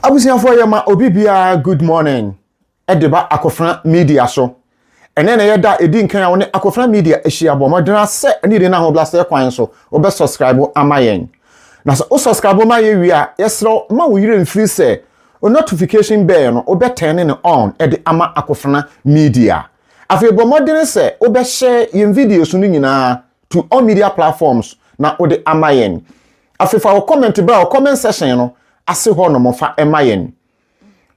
Abusiafo yema obibia good morning. Edeba akofra media so. Ene na yeda edi nkan ya woni akofra media ehia bo modena se ani de na ho blase kwan so. Obe subscribe amayen. Na so o subscribe ma ye wi a yesro ma wo yire mfiri se o notification bell no obe turn it on ede ama akofra media. Afi bo modena se obe share yin videos no nyina to all media platforms na ode amayen. Afi fa comment bra o comment section no ase ho no mofa emayen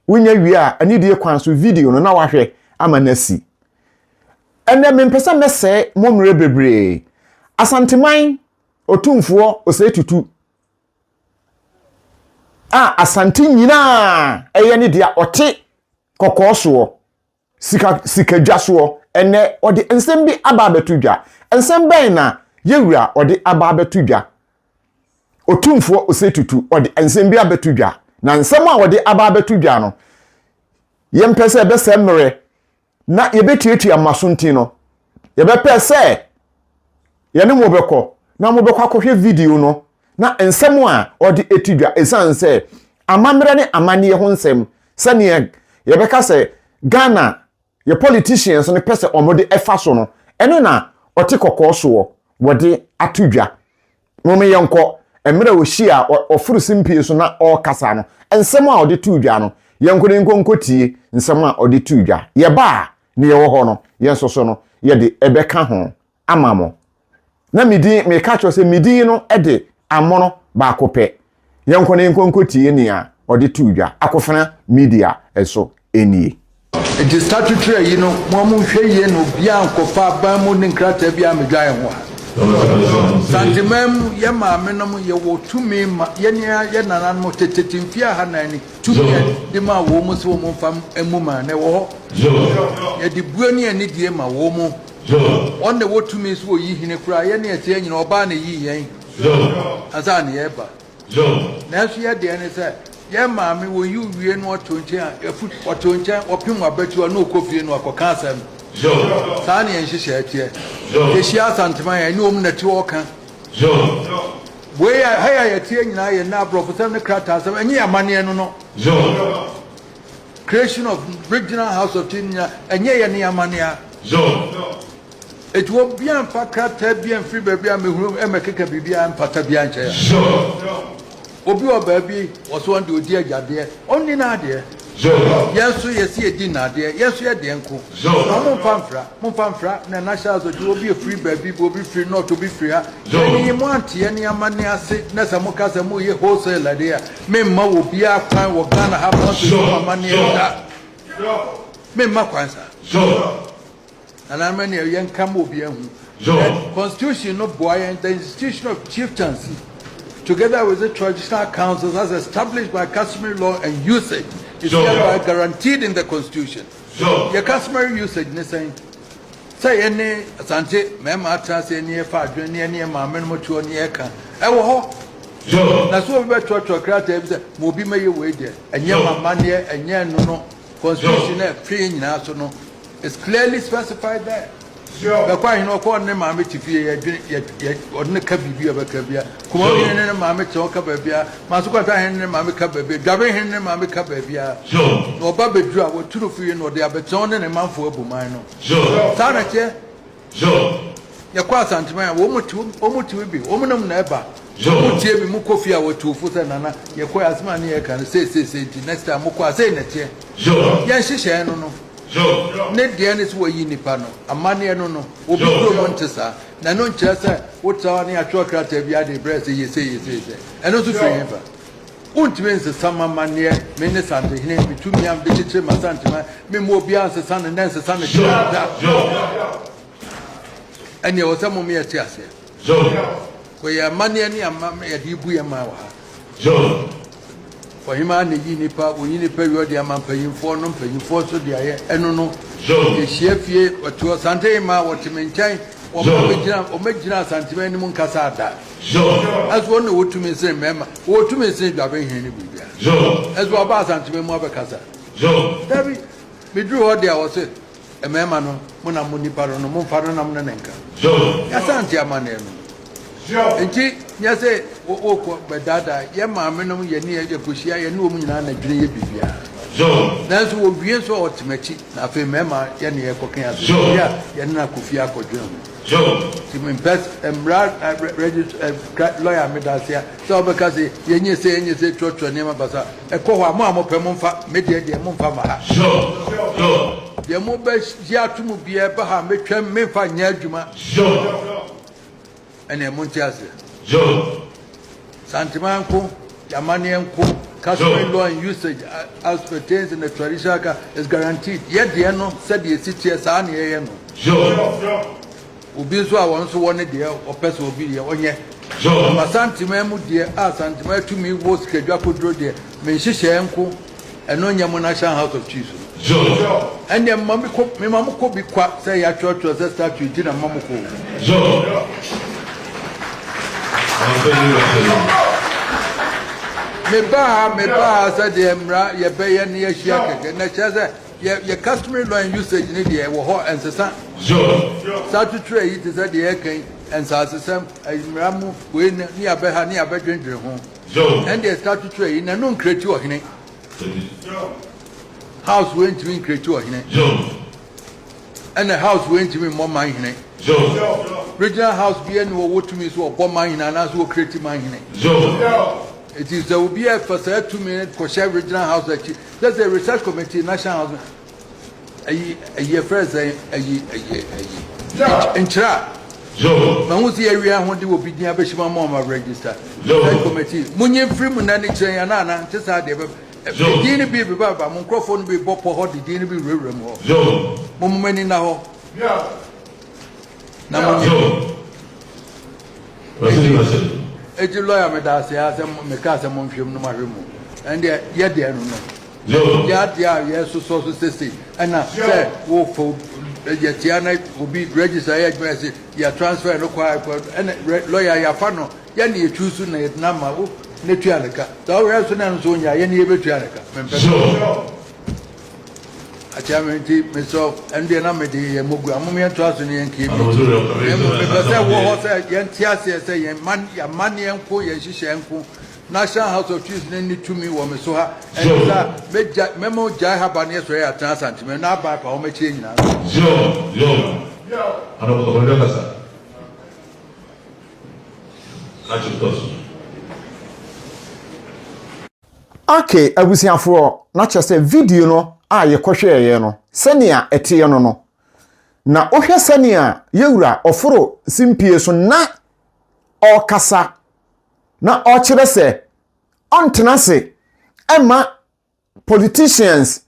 wunya wi a anidie kwan so video no na wahwe ama nasi ene mempesa mese momre bebre Asanteman Otumfuo Osei Tutu Asante nyina eye ne dia ote kokoso sika dwaso ene ode ensem bi aba betudwa ensem ben na yewura ode aba betudwa Otumfuo Osei Tutu ode ensem bi abetudwa na nsem a ode aba abetudwa no yempese ebese mmere na yebetietu amasunti no yebepese yene mobekọ na mobekọ akohwe video no na ensem a ode etudwa esanse amamre ne amane ho nsem sane yebeka se Ghana ye politicians ne pese omode efa so no eno na ote kokoso wode atudwa mome yenko emre wo hia ofuru simpie so na o kasa no ensem a ode tudwa no yenkone nkonkotie nsem a ode tudwa ye ba ne ye wo ho no yensoso no ye de ebeka ho amamo na midi me ka cho se midi no ede amono ba kope yenkone nkonkotie ne a ode tudwa akofana media eso enie it is statutory mo mu hwe ye no bia nkofa ban mu ne nkrata bia medwae ho Asanteman ye maame no ye wo tumi ma ye ne ye nanan mo tetetimfia hanani tumi de ma wo mo so mo fam emuma na wo ye di buani ani die ma wo mo on the wo tumi so yi hine kura ye ne ete nyina oba na yi yen azan ye ba na so ye de ne se ye maame wo yi wie no otonche a efu otonche opim abatu na okofie no akoka asem Sani and she said, she Asanteman, I know that you can. Where I attain I now professor the cratas and ye money and no. Creation of regional house of Tinia and ye and near mania. It will be a pacat, be and free baby, and a kick a baby and patabian. Obi baby was one to dear Jadia, only Nadia. Yes, so you see a dinner there. Yes, you are the uncle. Mon fanfra, na national will be a free baby, will be free not to be free. Any want any money I say, Nessa Mocasa Moye wholesaler there. Memma will be a time or Ghana have not to show money. Memma Quansa. And I many a young Cambo be a constitution of boy and the institution of chieftaincy, together with the traditional councils as established by customary law and usage. It's hereby guaranteed in the Constitution. Your customary usage, say any Asante, Mamma, say near Fadra, near Mamma, Motu, near Can. Ewo, that's what we're trying to create. Mobi may you wait there, and your money, and your no Constitution, free in national is clearly specified there. The quite no corner mammy to fear yet or the cabby of a cabia. Come on in and mammy talk about Babia, Masukata and Mammy Cabby, Gabby and Mammy Cabia. No Babby Draw or two free or the Abaton and a month for Bumino. Sanate, your quite Asanteman, woman to be, woman never. Tell me Mukofia or 2 foot and Anna, your quite money can say, next time Mukwa say it. Yes, she shall no. Net the honest way in Nipano, a money no, Obi Montesa, Nanon Chessa, what's on your chocolate via the breast, you say, and also for him. Won't mean the summer money, many Asantehene, between me and Bishop Asante, me more beyond the sun and dance the sun. And you was some of me at Chassia. Where your money and your mamma at Ibuya Mawa. For him and the Unipa, we need a period, the man paying for no paying for so the no. The chef ye or to Asantehene, what to maintain, or make Asanteman Muncasada. As one would to me say, Mamma, or to me say, Gabby, as well as Asanteman Mobacasa. David, we drew all the hours, a mamma, Mona Muniparo, no Monfaranam Nanenka. Asante Manem. And Yes, oh, but that, yeah, mamma, no, you near your pushia, you know, na dream. That's what we are so ultimate. I feel Mema, Yanni, cooking as Yanna Kufia for German. To impress and register lawyer Medasia. So because you say, church or name of Basa, a coa mamma per monfa, media de Monfama. The mobile Yatumu be a Baha, make them Memfa Nyajuma. And a Montias. Santaman, Yamanian Cook. Customary law and usage as pertains in the traditional is guaranteed. Yet the no said the city as an AM. Ubiso I once wanted there or person will be here on ye. Asanteman dear Asanteman to me was Kejaku there, Meshishanko, and non Yamonashan House of Chiefs. And then Mamma could be quite say at church was a statue did a Mamako. Me ba said the Emra, ye pay near Shaka, and the Chaza, your customary law and usage in the air were hot and Sasan. Statutory it is at the air and Sassam, a Ramu, when near Beha near bedroom home. And the statutory in a non creature in house went to be creature in it. And the house went to be more mine in it. Regional house being what to me so bomb mine and as well creative mine in it. It is there will be a for 2 minutes for share regional house. That's a research committee, national house. A year first, a year. In Tra. Mamusi area when they will be near Bishop Mama register. Committee. Munyan Freeman and Chayana, just had the Dini be Baba, microphone be Bob or the Dini be River. Mumani now. Now. A lawyer Medasi as a Mecasa Monfium no Marimu. And yet they are no. Yes, so say. And now, sir, for Yetiana will be registered address, your transfer no quiet, and lawyer Yafano, Yanni choose number, Netuanica. The resonance on Yanni Betuanica. A chairman, myself, and the Namedi, Mugamia Trust in Yankee. Because I was a Yantiasia saying, money and poor Yashishanku, National House of Chiefs, need to me, Womesoha, and Memo Jahabanias were at Asanteman, now back home a change now. Okay, I was here for not just a video, no. Ye kwahwe ye no senia etiye no na ohwe senia yewura oforo simpie so na okasa na okire se ontena se ema politicians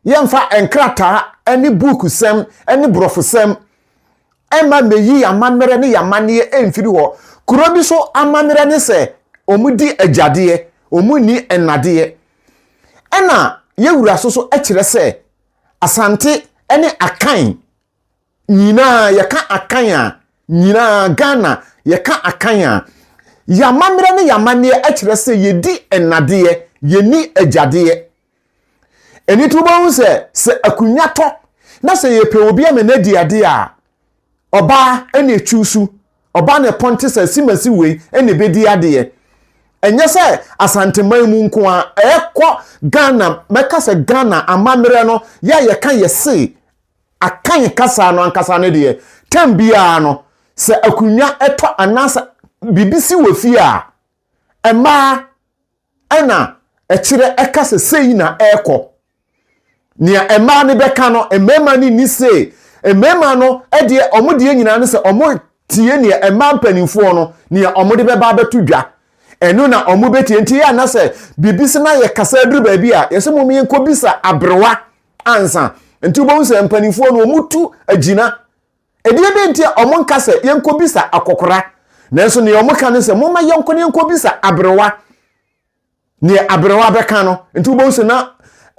yemfa enkrata any book sem any brofo sem ema meyi amamere ne yamane emfiri ho kuro bi so amamere ne se omudi agade omuni enade ena yewura so akire se asante ene akan nyina yeka akan a nyina Ghana yeka akan a yamamre ne yamane akire se yedi enade yeni agade eni to bo se akunyato na se yepe obi amenadi ade a oba ene echusu oba ne ponte se simasi we ene bedi ade enye se Asanteman mu nko a ekọ Ghana meka se Ghana amamere no ya yeka yese akan kasa no ankasa ne de tambia no se akunwa eto anasa bibisi wofi a ema ena ekire eka se sei na ekọ nia ema ne beka no emema ni se emema no ede omode nyina ne se omo tie nia ema mpanimfo no nia omode beba betudwa enu na omu beti enti ya na se bibisi na ye kasa aduru ba bi a yese mu yenko bisa abrewa ansa enti bo nse mpanifo no omutu agina edie be enti omu nkasa yenko bisa akokora na enso ne omu ka ne se mu ma yenko bisa abrewa ne abrewa beka no enti bo nse na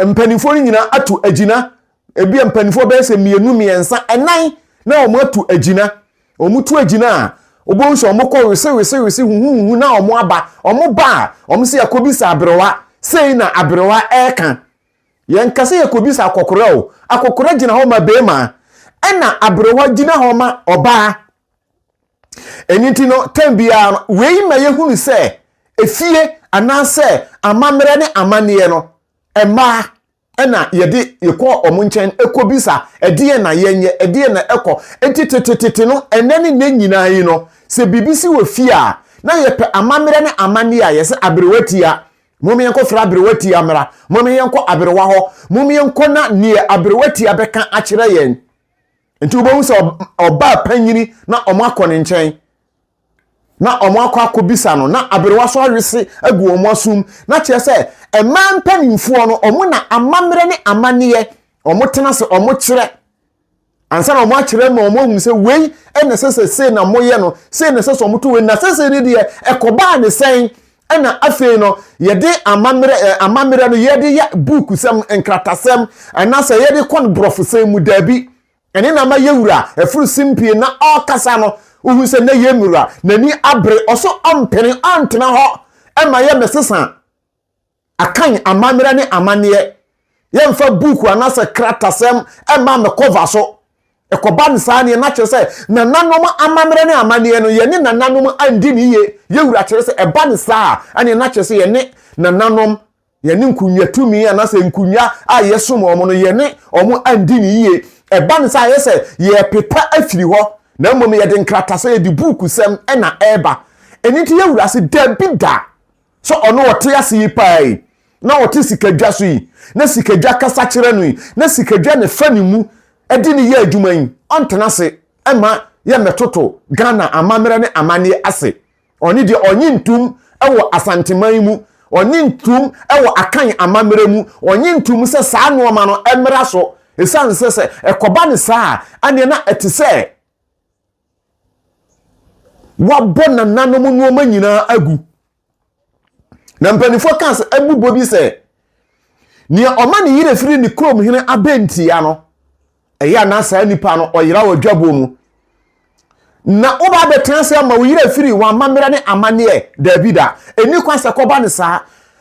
mpanifo nyina atu agina ebi mpanifo be se mienu miensa enan na omu atu agina omutu agina obonso omukọ wese huhu na omo aba omo ba omo se yakobisa abrewa sei na abrewa eka yenkase yakobisa akokora o akokora gina ho ma be ma ena abrewa gina ho ma oba Eniti no tambia wei ma yehunu se efie anase amamere ne amane no ema na yede yekọ omunchen ekobisa ediye na yenye ediye na eko entitetete no enene ne nyina yi no se bibisi wo fie a na yepe amamere ne amane a yese abrewatia mumi yenko fra abrewatia amra mumi yenko abrewa ho mumi yenko na ne abrewatia beka akire yen enti obo se oba panyini na omo akọ nchen na omo akobisa no na abrewa so awese agu omo asum na che se eman panimfuo no omo na amamere ne amane omo tena se omo kire ansa na omo akire ma omo hu se wei ene se na moye no se ne se omo to we na se ne de ekoba ne sen ena afei no yede amamere no yede ya book sem enkratasem ana se yede kon brofosem mu dabi ene na ma yewura efuru simpie na okasa no uhu se na yemura nani abre oso ompene antena ho ema ye mesesa akan amamere ne amane yemfa book anase kratasem ema me cover so ekoba nsane na kire se na nanom amamere ne amane no ye ne na nanom andi ne ye yewura kire se eba ne saa ane na kire se ye ne na nanom ye ne nkunya tumi anase nkunya a yesom omo no ye ne omo andi ne ye eba ne saa ye se ye pepa afiri ho na mmom ye de nkratase ye di book sem na eba eniti yewura se dabida so ono wote ase yi pai na wote sikadwa so yi na sikadwa kasa kire no yi na sikadwa ne fani mu edi ne ye adwuma yi ontena se ema ye metoto Ghana amamere ne amane ase oni de onyi ntum ewo Asanteman mu onyi ntum ewo akan amamere mu onyi ntum se saa no ma no emra so esan se ekoba ne saa ane na etise wabona nanom nuoma nyina agu na mpanifo kanse abubo bi se ne omane yire firi ni krom hene abentia no eya na saa nipa no oyira wadwabo mu na oba betanse ama yire firi wa mamere ne amane Davida eni kwanse koba ne saa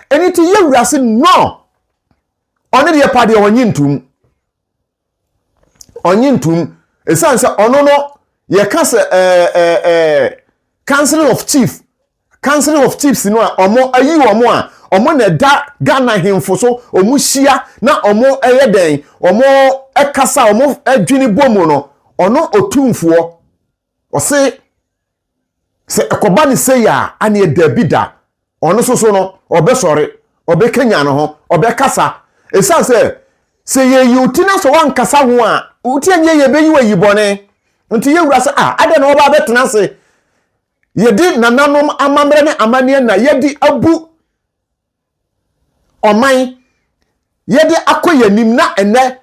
eni ti yewura se no one de pade onyintum esanse ono no ye kase Council of Chiefs no omo ayi omo a omo na da Ghana hemfo so omo hia na omo eyeden omo ekasa omo adwini bomu no ono Otumfuo Osei se ekoba ne se ya ane Davida ono so no obesore obekenya no ho obekasa esanse se ye yutina so wankasa ho a uti anye ye beyiwa yibone nti yewura se ade na oba betena se yedi nananom amamere ne amane na yedi abu oman yedi akoyanim na ene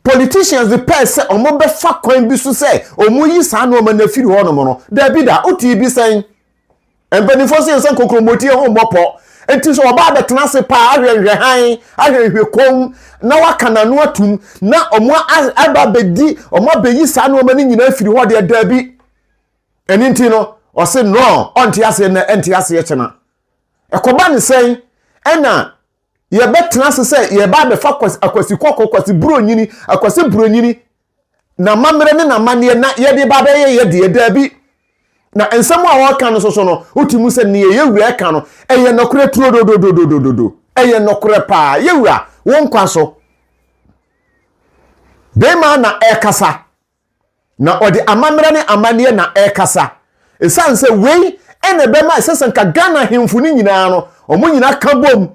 politicians the pese omo be fa kwan bi so se omo yi sa na omo na firi ho no mo no Davida oti bi sen empanifo se nsan kokromoti ho mbopo enti so oba betena se pa ahwehwe han ahwehwe kom na waka na no atum na omo aba bedi omo beyi sa na omo ni nyina firi ho de Dabi eninti no o se no onti ase na enti ase ye chena ekoba ne sen ena ye betena se ye ba be fa akwasi kokko kwasi buronyini akwasi buronyini na mamere ne na mane na ye de ba be ye de Dabi na ensemu a waka no so no utimu se ne yewura ka no eye nokure turo do eye nokure pa yewura won kwaso bema na ekasa na odi amamere ne amane na ekasa esanse wei ene bema esesanka Ghana hemfu ni nyina no omo nyina ka bom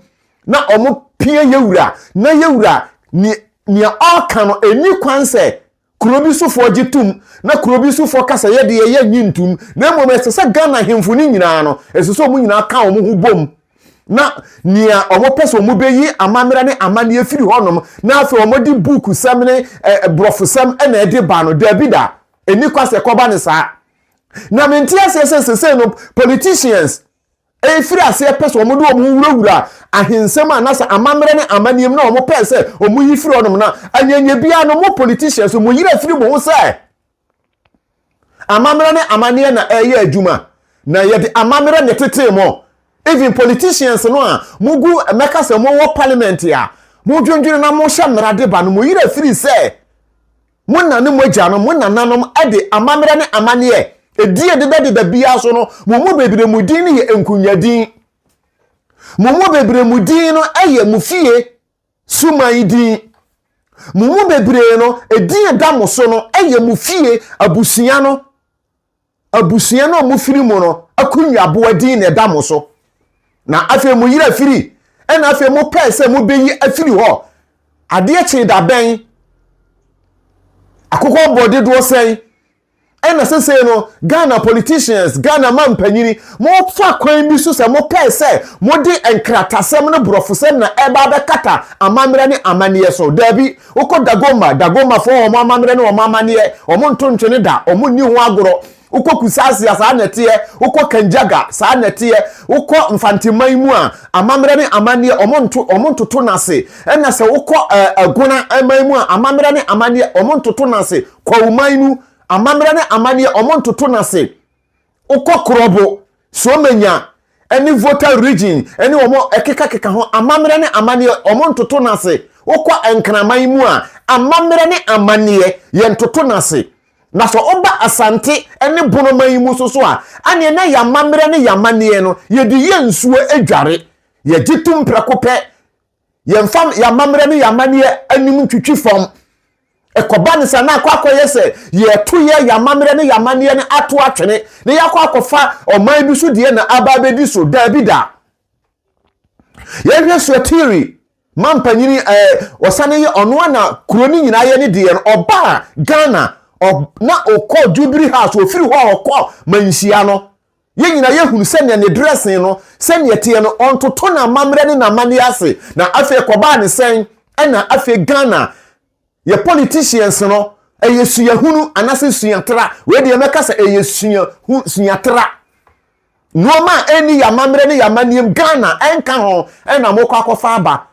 na omo pie yewura na yewura ni aka no eni kwanse kurobi sufo gitum na kurobi sufo kasa ye de ye nyintum na mmom esese Ghana hemfu ni nyina no esese omo nyina ka omo hu bom na nia omo pese omo beyi amamere ne amane afiri honom na afi omo di book semne brofosem ena ede ba no Davida eni kwase koba ne saa na mentia sese no politicians efiri ase pese omo do omo wurawura ahensem anasa amamere ne amanem na omo pese omo yi firi honom na anyanya bia no mo politicians mo yira firi mo se amamere ne amane na eye adwuma na ye de amamere ne tete mo even politicians no a mugu meka se mo wo parliament ya mo dwondwene na mo hya mrade ba no mo yira firi se mo nane mo agya no mo nananom ade amamere ne amane edie de bia so no momu bebre mudin ne ye enkunyadin momu bebre mudin no eye mufie sumai din momu bebre no edin da mo so no eye mufie abusua no mufiri mu no akunyabo adin ne da mo so na afi mu yira firi ena afi mu pese mu beyi afiri ho ade chi da ben akoko body do say ena sese no Ghana politicians Ghana mampanyini mo fa kwan bi so se mo pese mo di enkratasem no brofosem na eba be kata amamre ne amaniye so dabi uko dagoma fo o amamre ne o amaniye o mo ntontwene da o mo ni ho agoro uko kusasi ya saa netiye uko kanjaga saa netiye uko mfantiman mu a amamre ne amaniye o mo ntoto nase ena se uko aguna aman mu a amamre ne amaniye o mo ntoto nase kwa umanu amamre ne amaniye o mo ntoto nase uko krobo so menya any voter region any o mo ekeka ho amamre ne amaniye o mo ntoto nase uko enkraman mu a amamre ne amaniye ye ntoto nase na so oba asante ene bonoman mu so a ane na ya mamre ne ya mane no ye di ye nsuo adware ye gitum prakope ye mfam ya mamre ne ya mane anim twitwi fam ekoba ne sa na akwakoye se ye to ye ya mamre ne ya mane ne ato atwene ne yakwa akofa oman bi so die na aba bedi so da bi da ye hwe so theory mampanyini osane ye ono na kroni nyina ye ne die no oba Ghana na okọ Jubilee House ofiri ho okọ manhia no ye nyina ye hunu se ne dressing no se ne tie no ontoto na mamre ne na mane ase na afi koba ne sen na afi Ghana ye politicians no eyesuya hunu anase suya we de meka se eyesuya tra noma eni ya mamre ne ya maniem Ghana enka ho na mokọ akofa aba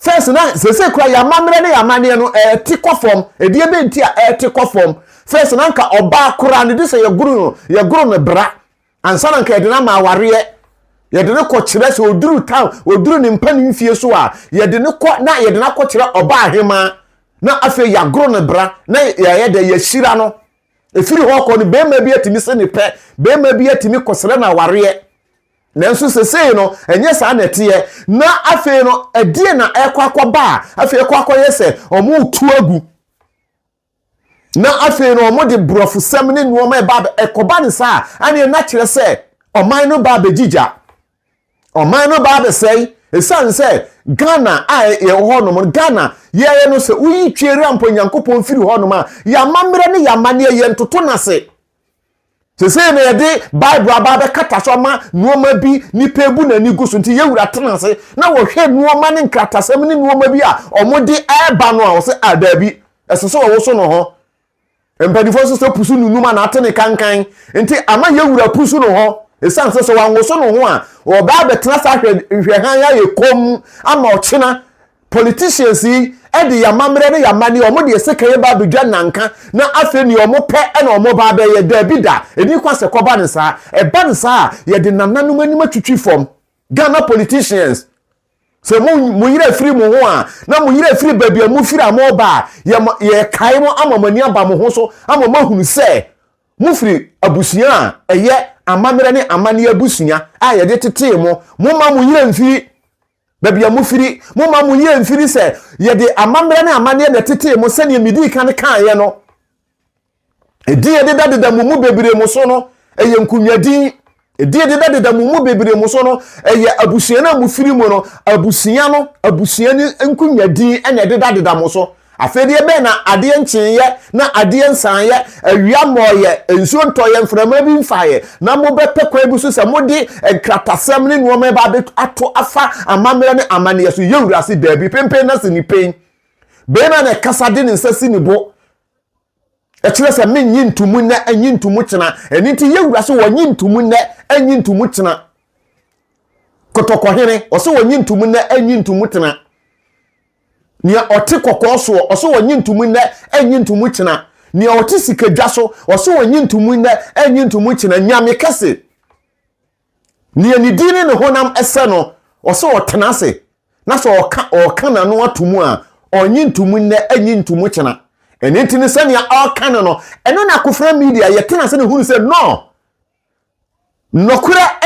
first na se kwa ya mamre ne ya mane no tikofom edie be nti a tikofom first na nka oba kura ne dise ye guru ne bra ansa na nka edina ma aware ye de ne ko kire se oduru town oduru ne mpa ne mfie so a ye de ne ko na ye de na ko kire oba ahema na afi ya guru ne bra na ye de ye shira no efiri ho ko ne be ma bi atimi se ne pe be ma bi atimi kosere na aware nanso sesei no enye saa netiye na afi no edie na ekwakoba afi ekwakoye se omu tu agu na afi no omu de brofu semne nuoma eba ekoba ne saa ane na kire se oman no ba begija oman no ba be sei esan se Ghana ye ho no Ghana ye no se uyi twere amponyankopon firi ho no ma ya mamre ne ya mane ye ntoto nase sese na yede Bible aba kata so ma nuoma bi nipa ebu na ni gusu nti yewura tenase na wo hwe nuoma ne nkratasem ne nuoma bi a omode eba no a wo se adabi esese wo so no ho empadifo so pusu nunuma na atene kankan nti ama yewura pusu no ho esan sese wanwo so no ho a wo ba betena sa hwe han ya yekom ama ochina politicians edi ya mamre ne ya mani omo de sekeye ba bedwa nanka na afi ni omo pe na omo ba be ye da bida eni kwase koba ne sa e ba ne sa ye de nananum anim atwitwi fom Ghana politicians se mu yire free mu ho a na mu yire free ba bia mu firi amo ba ye kai mo amamani aba mo ho so amama hunu se mu firi abusuya eye amamre ne amani abusuya a ye de tete mo ma mu yire mfiri babia mufiri mo ma mu ye mfiri se ye de amamre na amane na tete mo sene midi kan ye no edie de dada mu bebre mo so no eye nkunwadin edie de dada mu bebre mo so no eye abusuya na mufiri mo no abusuya ni nkunwadin ene de dada mo so afedie be na ade nkyeye na ade nsanye awia moye ensuo ntoye mframa bi mfaye na mo bepe kwa ebusu se mo di enkratasem ne nuoma ba be ato afa amamre ne amane yeso yewura se dabi pempe na se ni pen be na ne kasade ne nsasi ni bo e kire se menyi ntumu na anyi ntumu kina eni ti yewura se wonyi ntumu na anyi ntumu kina kotokohene o se wonyi ntumu na anyi ntumu kina ni oti kokoso oso wonyi ntumu na anyi ntumu kina ni oti sikadwa so oso wonyi ntumu na anyi ntumu kina nyame kase ni dini ne honam ese no oso otenase na so oka na no atomu a onyi ntumu na anyi ntumu kina enti ne sɛ nea ɔka no ɛno na akofra media yɛtena sɛ ne hunu sɛ no nokora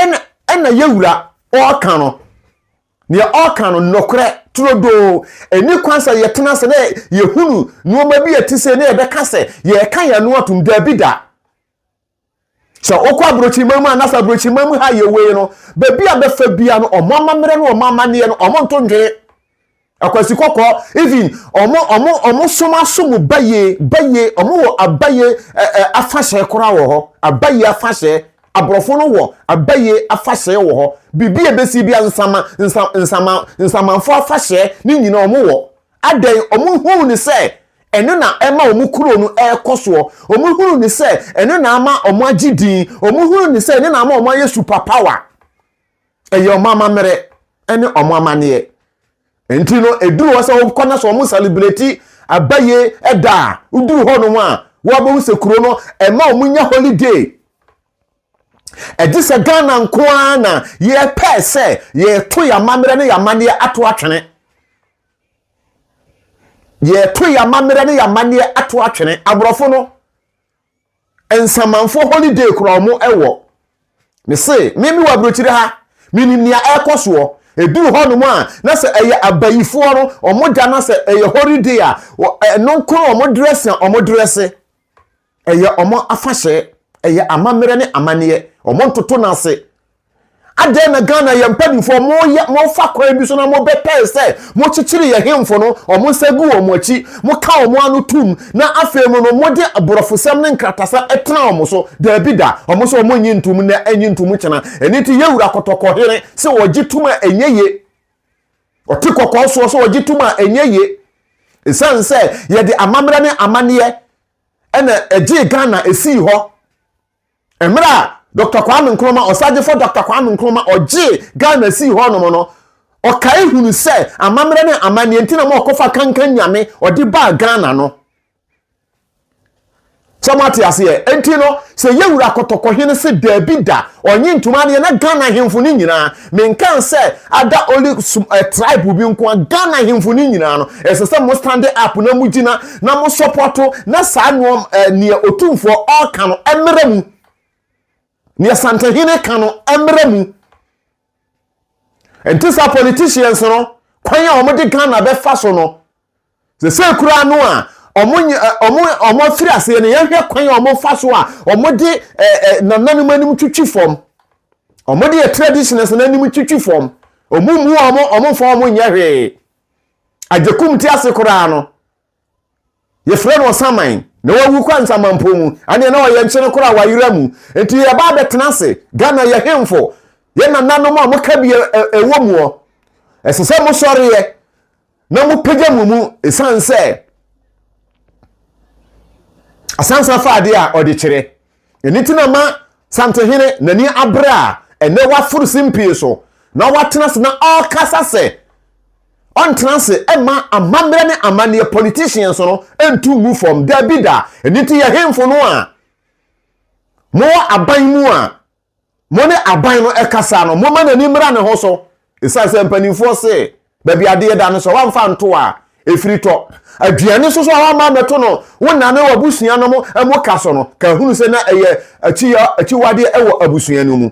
ɛna yɛwura ɔka no nea ɔka no nokora trodo eni kwansa yɛtena sɛ ne yɛhunu nneɛma bi yɛte sɛ ne yɛbɛka sɛ yɛka yɛ no atum da bi da so okwa brochi mamu anasa brochi mamu ha yewe no ba bia befa bia no omama mere no omama ne no omonto ndwe akwasi kokko even omo soma somu baye omo wo abaye afahye kora wo ho abaye afahye abrofo no wo abaye afahye wo ho bibia besi bia nsamanfo afahye ni nyina omo wo adan omo hu ni se eno na ema omu kuro no ekoso omu huru ni se eno na ama omu agidin omu huru ni se eno na ama omu aye super power eye omama mere ene omu amane enti no eduru wo se wo kona so omu celebrate abaye eda uduru ho no a wo ba use kuro no ema omu nya holiday edise Ghana nkoa na ye pese ye to ya mamere ne ya mane ato atwene ye to ya mamere ne ya mane ato atwene abrofo no ensamanfo holiday kro mo ewo me se mimi wa brochire ha minim nia ekoso eduru ho no mo a na se eye abayifo no omoda na se eye holiday a no kro omo dress eye omo afahye eye amamere ne amane omo ntoto na se ade na Ghana ye mpadifo mo fa kwan bi so na mo bepe se mo chichiri ye hemfo no omo segu omo achi mo ka omo anu tum na afemu no mo de aborofosem ne nkratasa etena omo so da bida omo so omo nyintum na anyintum chena eniti yewura kotoko here se wogituma enyeye oti kokko so wogituma enyeye esan se ye de amamra ne amane ena eji Ghana esi ho emra Dr. Kwame Nkrumah osaje for Dr. Kwame Nkrumah oje Ghana si ho no no okai hunu se amamre ne amane ntina mo kofa kankan nyame odi ba Ghana no somati ase entino se yewura kotoko hene se dabida onye ntuma ne na Ghana hemfu ni nyina menkan se ada oli tribe bi nko Ghana hemfu ni nyina no esese mo stand up na mugina na mo support na sa no ne Otumfuo ɔka no emre mu ni Asantehene kanu emremu entisa politicians no kwanya omode Ghana be fa so no se kura no a omo firi ase ne yehwe kwanya omo fa so a omode nananum anim twitwi fom omode traditions nanim twitwi fom omumu omo fa omo nyehwe ajekum ti ase kura no ye frɛ no Saman na wawu kwa nsamampo mu ane na oye nkyene kora wayira mu enti ye ba betena se Ghana ye hemfo ye nananom a moka bi ewo mu esese mo sore ye na mo pagya mu esanse asansa fa ade a ode kire eniti na ma Asantehene nani abra ene wafuru simpie so na watena se na okasa se on transe ema amamre ne amane politicians no entu move from dabida eniti ye hemfo no a mo aban mu a mo ne aban no ekasa no mo ma nani mra ne ho so esase mpanimfo se ba bi ade da no so wamfa nto a efirito aduane so wa ma meto no wona ne wabusua no mo kaso no ka hunu se na eye achi wade ewo abusua no mu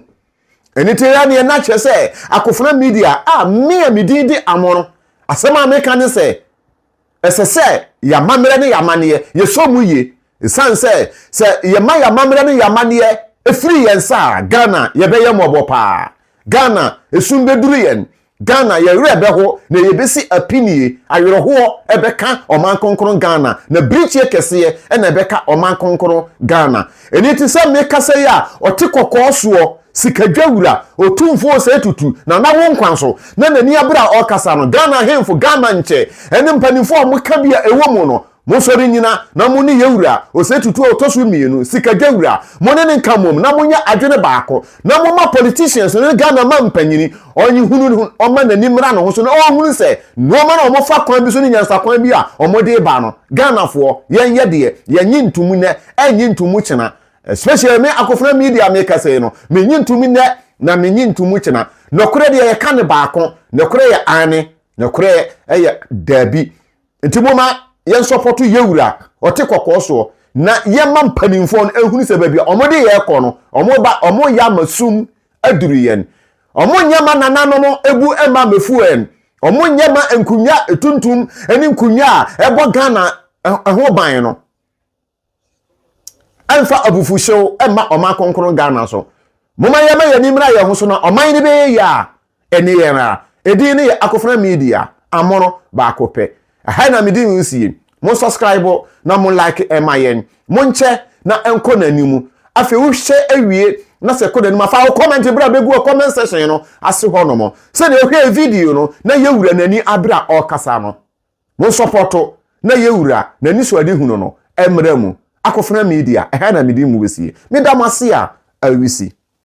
eniti ya ne na che se akofuna media me medin di amono asema meka ne se esese ya mamre ne ya mane ye so mu ye sanse se ye ma ya mamre ne ya mane efiri yensa Ghana ye be ye mobopa Ghana esumbe duru yen Ghana ye rebe ho na ye besi apinie ayero ho ebeka oman konkron Ghana na bridge kese e na ebeka oman konkron Ghana eniti se meka se ya otikokko so sikadwawura Otumfuo Osei Tutu na wo nkwanso na nani abra okasa no Ghana hemfo Ghana nche ene mpanimfo mo ka bia ewo mu no mo sori nyina na mo ni yewura Osei Tutu otosu mienu sikadwawura mo ne nkamom na mo nya adwene baako na mo ma politicians ne Ghana ma mpanyini onyi hunu oma nani mra no so na hunu se no ma na mo fa kwan bi so ni nyansa kwan bi a omode ba no Ghana fo yen yede yenyi ntumu ne enyi ntumu chena especially me akofuna media maker say no me nyintumi ne na me nyintumu chena nokore de ye ka ne baako nokore ye ane nokore ye dabi ntimo ma yen support yewura ote kokoso na yema mpanimfo no ehunu se baabi omode ye kɔ no omo ya masum aduru yen omo nyama nananom ebu ema mefuen omo nyama enkunya etuntum eni nkunya ebo Ghana ho ban no anfa abufu hyew ema oma konkron Ghana so moma yema yanimra ye ho so na oman ni be ya eni yera edin ni akofra media amoro ba akopɛ ha na medi nsie mo subscribe na mo like emayen mo nche na enko na nimu afi wo hye awie na se ko na nimu afa comment bra begu comment section no ase ho no mo se na ehwe video no na yewura nani abra o kasa no mo support na yewura nani so ade hunu no emra mu akofra media ha na medi mu besie me da mase a awisi